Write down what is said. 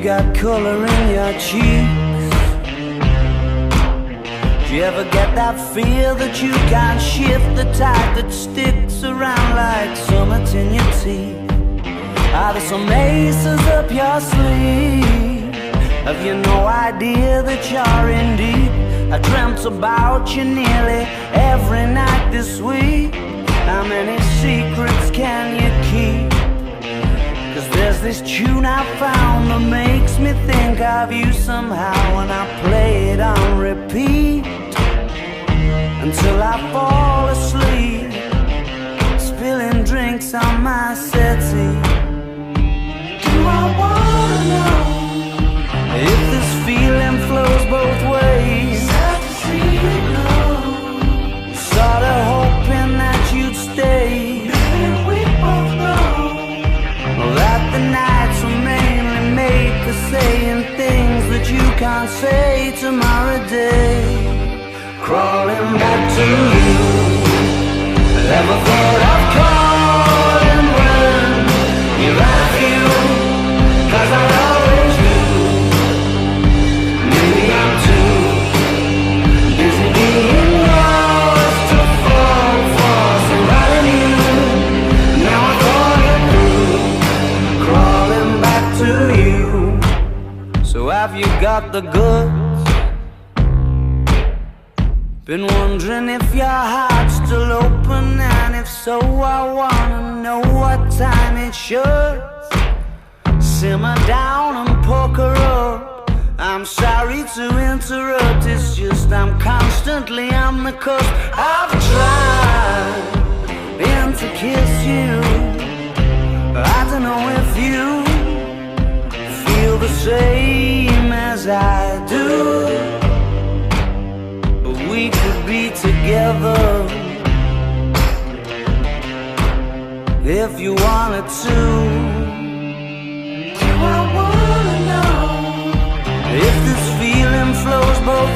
got color in your cheeks? Do you ever get that feel that you can't shift, the type that sticks around like summits in your teeth? Are there some aces up your sleeve? Have you no idea that you're in deep? I dreamt about you nearly every night this week. How many secrets can you keep? Cause there's this tune I found that makes me think of you somehow, and I play it on repeat until I fall asleep, spilling drinks on my settee. Do I wanna know if this feeling flows both ways? Sad to see you go. Sorta hoping that you'd stay. Maybe we both know that the nights were mainly made for saying things that you can't say tomorrow day. Crawling back to you, never thought of calling when you're at you, cause I always do. Maybe I'm too busy being lost to fall for somebody new. Now I thought it through, crawling back to you. So have you got the goods? Been wondering if your heart's still open, and if so, I wanna know what time it should. Simmer down and poker up. I'm sorry to interrupt, it's just I'm constantly on the cusp. I've tried to kiss you. I don't know if you feel the same as I do. We could be together if you wanted to. Do I wanna know if this feeling flows both